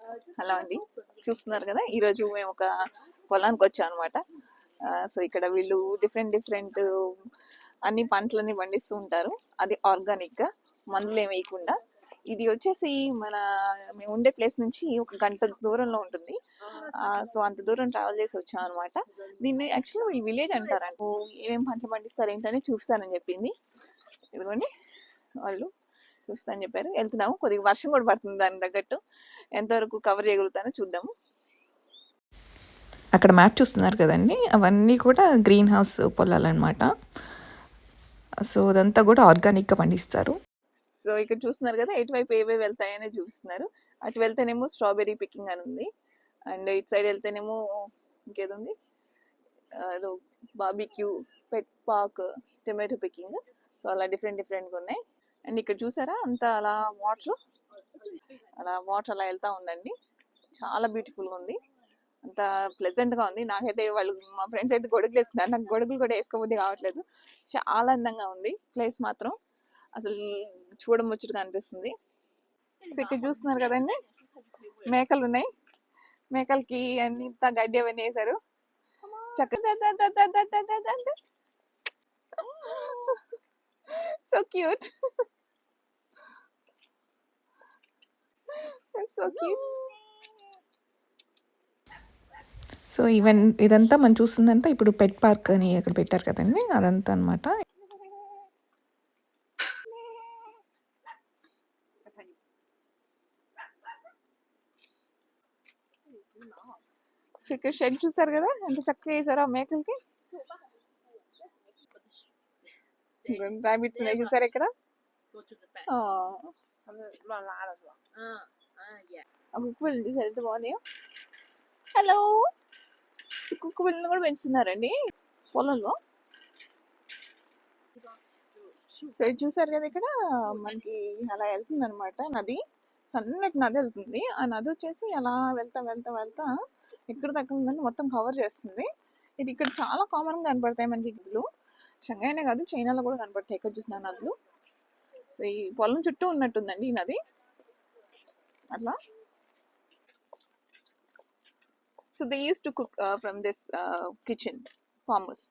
Hello అండి, చూస్తున్నారు కదా ఈరోజు మేము ఒక పొలానికి వచ్చాం అనమాట. సో ఇక్కడ వీళ్ళు డిఫరెంట్ అన్ని పంటలన్నీ పండిస్తూ ఉంటారు. అది ఆర్గానిక్ గా, మందులు ఏమి వేయకుండా. ఇది వచ్చేసి మన మేము ఉండే ప్లేస్ నుంచి ఒక గంట దూరంలో ఉంటుంది. సో అంత దూరం ట్రావెల్ చేసి వచ్చాం అనమాట. దీన్ని యాక్చువల్లీ వీళ్ళు విలేజ్ అంటారంట. ఏమేమి పంటలు పండిస్తారు ఏంటని చూస్తానని చెప్పింది. ఇదిగోండి వాళ్ళు చూస్తానని చెప్పారు. వెళ్తున్నాము. కొద్దిగా వర్షం కూడా పడుతుంది, దానికి తగ్గట్టు ఎంతవరకు కవర్ చేయగలుగుతానో చూద్దాము. అక్కడ మ్యాప్ చూస్తున్నారు కదండి, అవన్నీ కూడా గ్రీన్ హౌస్ పొలాలన్నమాట. సో అదంతా కూడా ఆర్గానిక్గా పండిస్తారు. సో ఇక్కడ చూస్తున్నారు కదా, ఎటువైపు ఏవేవి వెళ్తాయని చూపిస్తున్నారు. అటు వెళ్తేనేమో స్ట్రాబెర్రీ పికింగ్ అని ఉంది, అండ్ ఇటు సైడ్ వెళ్తేనేమో ఇంకేది ఉంది, ఏదో బార్బిక్యూ, పెట్ పార్క్, టొమాటో పికింగ్. సో అలా డిఫరెంట్గా ఉన్నాయి. అండ్ ఇక్కడ చూసారా అంతా అలా వాటర్ అలా వెళ్తా ఉందండి. చాలా బ్యూటిఫుల్గా ఉంది, అంత ప్లెజెంట్గా ఉంది. నాకైతే వాళ్ళు మా ఫ్రెండ్స్ అయితే గొడుగులు వేసుకున్నారు, నాకు గొడుగులు కూడా వేసుకోబుద్ధి కావట్లేదు. చాలా అందంగా ఉంది ప్లేస్ మాత్రం, అసలు చూడముచ్చటగా అనిపిస్తుంది. సో ఇక్కడ చూస్తున్నారు కదండి, మేకలు ఉన్నాయి. మేకలకి అంత గడ్డి అవన్నీ వేశారు చక్కగా. So cute, so cute. So even ఇదంతా మనం చూస్తుందంతా ఇప్పుడు పెట్ పార్క్ అని అక్కడ పెట్టారు కదండి, అదంతా అనమాట. సో ఇక్కడ షెడ్ చూసారు కదా, ఎంత చక్కగా వేసారో ఆ మేకలకి. రాబిట్స్ ఉన్నాయి చూసారు ఇక్కడ. కుక్క పిల్లలు చూసారు ఎంత బాగున్నాయో. హలో, కుక్క పిల్లలు కూడా పెంచుతున్నారండి పొలంలో. సో చూసారు కదా, ఇక్కడ మనకి అలా వెళ్తుంది అనమాట నది, సన్నటి నది వెళ్తుంది. ఆ నది వచ్చేసి అలా వెళ్తా ఎక్కడ తగ్గుతుందని మొత్తం కవర్ చేస్తుంది. ఇది ఇక్కడ చాలా కామన్ గా కనపడతాయి మనకి నదులు. షంఘాయినే కాదు, చైనాలో కూడా కనపడతాయి ఎక్కడ చూసిన నదులు. సో ఈ పొలం చుట్టూ ఉన్నట్టుందండి ఈ నది అట్లా. So they used to cook from this kitchen, farmers.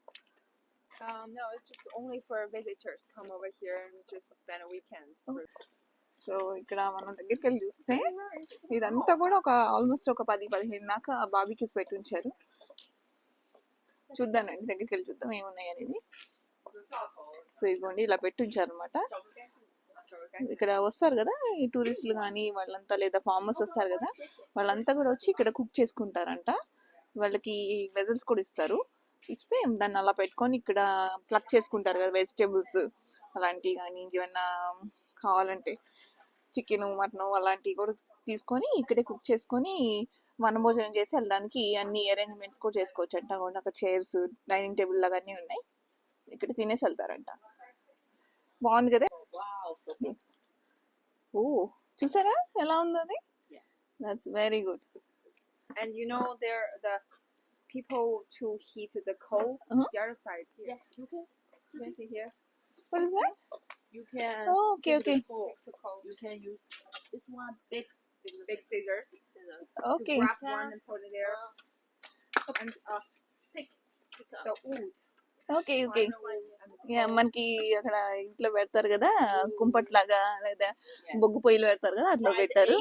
No, it's just only for visitors come over here and just spend a weekend. So ఇక్కడ మనం దగ్గరికి వెళ్ళి చూస్తే ఇదంతా కూడా ఒక ఆల్మోస్ట్ ఒక 10-15 దాకా బార్బిక్యూస్ పెట్టి ఉంచారు. చూద్దానండి, దగ్గరికి వెళ్ళి చూద్దాం ఏమున్నాయి అనేది. సో ఇదిగోండి ఇలా పెట్టి ఉంచారు అనమాట. ఇక్కడ వస్తారు కదా ఈ టూరిస్టులు కానీ వాళ్ళంతా, లేదా ఫార్మర్స్ వస్తారు కదా, వాళ్ళంతా కూడా వచ్చి ఇక్కడ కుక్ చేసుకుంటారంట. వాళ్ళకి వెజల్స్ కూడా ఇస్తారు. ఇస్తే దాన్ని అలా పెట్టుకొని ఇక్కడ ప్లక్ చేసుకుంటారు కదా వెజిటేబుల్స్ అలాంటివి కానీ, ఇంకేమన్నా కావాలంటే చికెన్, మటన్ అలాంటివి కూడా తీసుకొని ఇక్కడే కుక్ చేసుకొని వనభోజనం చేసి వెళ్ళడానికి అన్ని అరేంజ్మెంట్స్ కూడా చేసుకోవచ్చు అంట. అక్కడ చైర్స్, డైనింగ్ టేబుల్ లాగా అన్నీ ఉన్నాయి, ఇక్కడ తినేసి వెళ్తారంట. బాగుంది కదా. ఓ చూసారా ఎలా ఉందో అది. That's very good. And you know there the people to heat the coal the other side here. Yeah, you can see here. What is that? You can. Oh, okay. The coal. You can use this one big scissors. Okay. To grab one and put it there. And pick the wood. Okay yeah, మనకి అక్కడ ఇంట్లో పెడతారు కదా కుంపట్లాగా, లేదా బొగ్గు పొయ్యిలు పెడతారు కదా, అట్లా పెట్టారు.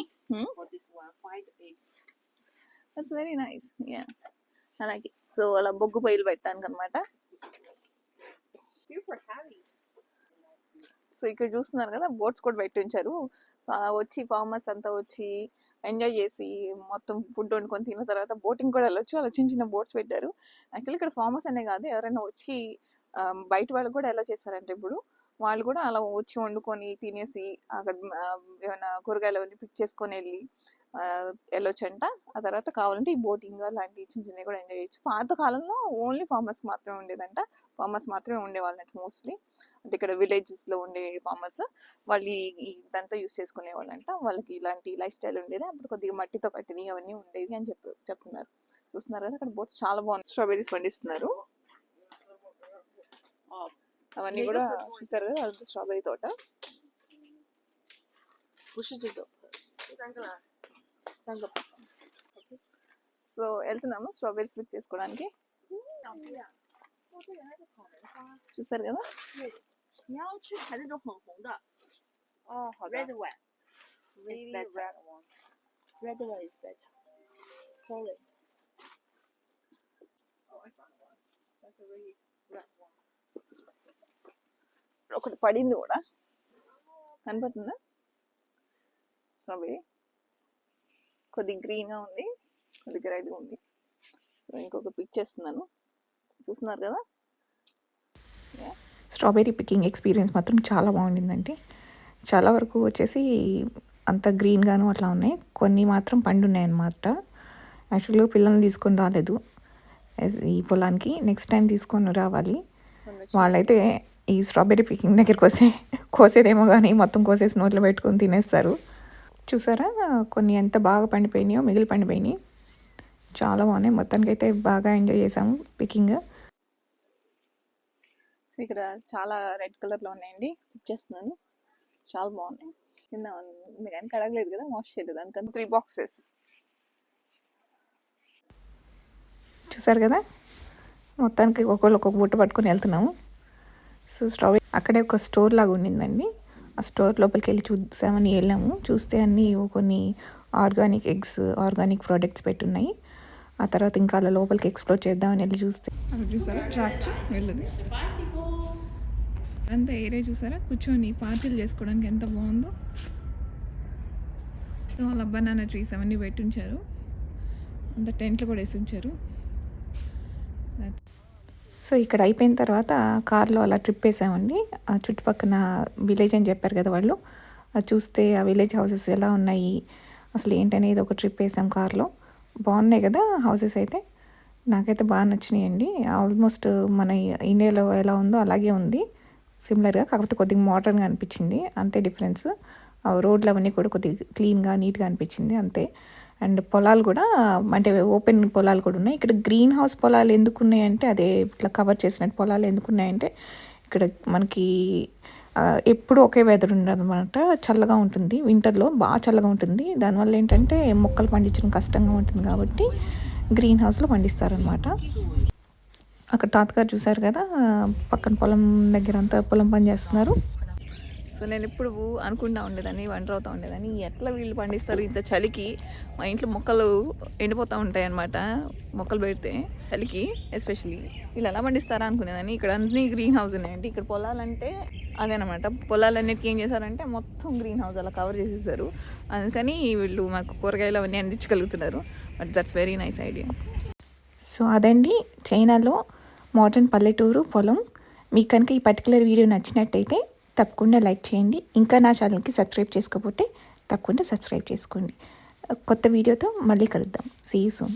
That's very nice. యా, అలాగే. సో అలా బొగ్గు పొయ్యిలు పెట్టడానికి అనమాట. సో ఇక్కడ చూస్తున్నారు కదా, బోట్స్ కూడా పెట్టి ఉంచారు. సో అలా వచ్చి ఫార్మర్స్ అంతా వచ్చి ఎంజాయ్ చేసి మొత్తం ఫుడ్ వండుకొని తిన్న తర్వాత బోటింగ్ కూడా వెళ్ళొచ్చు. అలా చిన్న బోట్స్ పెట్టారు. యాక్చువల్లీ ఇక్కడ ఫార్మర్స్ అనే కాదు, ఎవరైనా వచ్చి బయట వాళ్ళు కూడా ఎలా చేస్తారంటే ఇప్పుడు వాళ్ళు కూడా అలా వచ్చి వండుకొని తినేసి అక్కడ ఏమైనా కూరగాయలు అవన్నీ పిక్ చేసుకొని వెళ్ళి వెళ్ళొచ్చంట. ఆ తర్వాత కావాలంటే ఈ బోటింగ్ అలాంటి చిన్నవి కూడా ఎంజాయ్ చేయొచ్చు. పాత కాలంలో ఓన్లీ ఫార్మర్స్ మాత్రమే ఉండేదంట, ఫార్మర్స్ మాత్రమే ఉండేవాళ్ళంట మోస్ట్లీ. అంటే ఇక్కడ విలేజెస్లో ఉండే ఫార్మర్స్ వాళ్ళు ఇదంతా యూస్ చేసుకునే వాళ్ళంట. వాళ్ళకి ఇలాంటి లైఫ్ స్టైల్ ఉండేది. అప్పుడు కొద్దిగా మట్టితో కట్టినవి అవన్నీ ఉండేవి అని చెప్తున్నారు. చూస్తున్నారు కదా, అక్కడ బోట్స్ చాలా బాగున్నాయి. స్ట్రాబెర్రీస్ పండిస్తున్నారు. అవన్నీ కూడా చూసారు కదా, అదంతా స్ట్రాబెర్రీ తోట. 3个宝宝。 సో వెళ్తున్నాము స్ట్రాబెరీస్ పిక్ చేసుకోవడానికి. 小姑娘，哦，这原来是草莓花。 చూసారు కదా. 对，你要去采那种很红的。哦，好的。 Red one. Really It's better. red one. Red one is better. Sorry. Oh, I found one. That's a really red one. ఒకటి పడింది కూడా కనపడుతుందా స్ట్రాబెరీ. కొద్ది గ్రీన్గా ఉంది, కొద్దిగా రెడ్గా ఉంది. సో ఇంకొక పిక్ చేస్తున్నాను, చూస్తున్నారు కదా. స్ట్రాబెరీ పికింగ్ ఎక్స్పీరియన్స్ మాత్రం చాలా బాగుండిందండి. చాలా వరకు వచ్చేసి అంత గ్రీన్గాను అట్లా ఉన్నాయి, కొన్ని మాత్రం పండున్నాయి అన్నమాట. యాక్చువల్గా పిల్లల్ని తీసుకొని రాలేదు ఈ పొలానికి, నెక్స్ట్ టైం తీసుకొని రావాలి. వాళ్ళైతే ఈ స్ట్రాబెరీ పికింగ్ దగ్గరికి కోసేదేమో కానీ మొత్తం కోసేసి నోట్లో పెట్టుకొని తినేస్తారు. చూసారా కొన్ని ఎంత బాగా పండిపోయినాయో, మిగిలి పండిపోయినాయి. చాలా బాగున్నాయి, మొత్తానికి అయితే బాగా ఎంజాయ్ చేసాము పికింగ్. సో ఇక్కడ చాలా రెడ్ కలర్లో ఉన్నాయండి, పిక్ చేస్తున్నాను. చాలా బాగున్నాయి, కింద ఉంది కానీ కడగలేదు కదా, వాష్ చేయలేదు, అందుకని 3 boxes. చూసారు కదా, మొత్తానికి ఒక్కొక్కరు ఒక్కొక్క బుట్ట పట్టుకొని వెళ్తున్నాము. సో స్ట్రాబెరీ అక్కడే ఒక స్టోర్ లాగా ఉండిందండి, ఆ స్టోర్ లోపలికి వెళ్ళి చూసామని వెళ్ళాము. చూస్తే అన్నీ కొన్ని ఆర్గానిక్ ఎగ్స్, ఆర్గానిక్ ప్రోడక్ట్స్ పెట్టున్నాయి. ఆ తర్వాత ఇంకా అలా లోపలికి ఎక్స్ప్లోర్ చేద్దామని వెళ్ళి చూస్తే చూసారా ట్రాక్ వెళ్ళదు అంతా ఏరియా చూసారా, కూర్చొని పార్టీలు చేసుకోవడానికి ఎంత బాగుందో. సో అలా బనానా ట్రీస్ అవన్నీ పెట్టుంచారు, అంత టెంట్లు కూడా వేసి ఉంచారు. సో ఇక్కడ అయిపోయిన తర్వాత కార్లో అలా ట్రిప్ వేసామండి. ఆ చుట్టుపక్కల విలేజ్ అని చెప్పారు కదా వాళ్ళు, అది చూస్తే ఆ విలేజ్ హౌసెస్ ఎలా ఉన్నాయి అసలు ఏంటనేది ఒక ట్రిప్ వేసాం కార్లో. బాగున్నాయి కదా హౌసెస్ అయితే, నాకైతే బాగా నచ్చినాయండి. ఆల్మోస్ట్ మన ఇండియాలో ఎలా ఉందో అలాగే ఉంది సిమిలర్గా, కాకపోతే కొద్దిగా మోడర్న్గా అనిపించింది, అంతే డిఫరెన్స్. ఆ రోడ్లు అవన్నీ కూడా కొద్దిగా క్లీన్గా నీట్గా అనిపించింది అంతే. అండ్ పొలాలు కూడా అంటే ఓపెన్ పొలాలు కూడా ఉన్నాయి. ఇక్కడ గ్రీన్ హౌస్ పొలాలు ఎందుకు ఉన్నాయంటే, అదే ఇట్లా కవర్ చేసినట్టు పొలాలు ఎందుకు ఉన్నాయంటే, ఇక్కడ మనకి ఎప్పుడు ఒకే వెదర్ ఉండదన్నమాట, చల్లగా ఉంటుంది. వింటర్లో బాగా చల్లగా ఉంటుంది, దానివల్ల ఏంటంటే మొక్కలు పండించడం కష్టంగా ఉంటుంది కాబట్టి గ్రీన్ హౌస్లో పండిస్తారనమాట. అక్కడ తాతగారు చూసారు కదా, పక్కన పొలం దగ్గర అంతా పొలం పని చేస్తున్నారు. సో నేను ఇప్పుడు అనుకుంటా ఉండేదాన్ని, వండర్ అవుతూ ఉండేదాన్ని, ఎట్లా వీళ్ళు పండిస్తారు ఇంత చలికి. మా ఇంట్లో మొక్కలు ఎండిపోతూ ఉంటాయి అన్నమాట, మొక్కలు పెడితే చలికి ఎస్పెషలీ. వీళ్ళు ఎలా పండిస్తారా అనుకునేదాన్ని. ఇక్కడ అన్ని గ్రీన్ హౌస్ ఉన్నాయండి. ఇక్కడ పొలాలంటే అదేనమాట, పొలాలన్నిటికీ ఏం చేశారంటే మొత్తం గ్రీన్ హౌస్ అలా కవర్ చేసేసారు. అందుకని వీళ్ళు మాకు కూరగాయలు అవన్నీ అందించగలుగుతున్నారు. But that's very nice idea. So అదండి చైనాలో మోడర్న్ పల్లెటూరు పొలం. మీకు కనుక ఈ పర్టికులర్ వీడియో నచ్చినట్టయితే తప్పకుండా లైక్ చేయండి. ఇంకా నా ఛానల్కి సబ్స్క్రైబ్ చేసుకోకపోతే తప్పకుండా సబ్స్క్రైబ్ చేసుకోండి. కొత్త వీడియోతో మళ్ళీ కలుద్దాం. See you soon.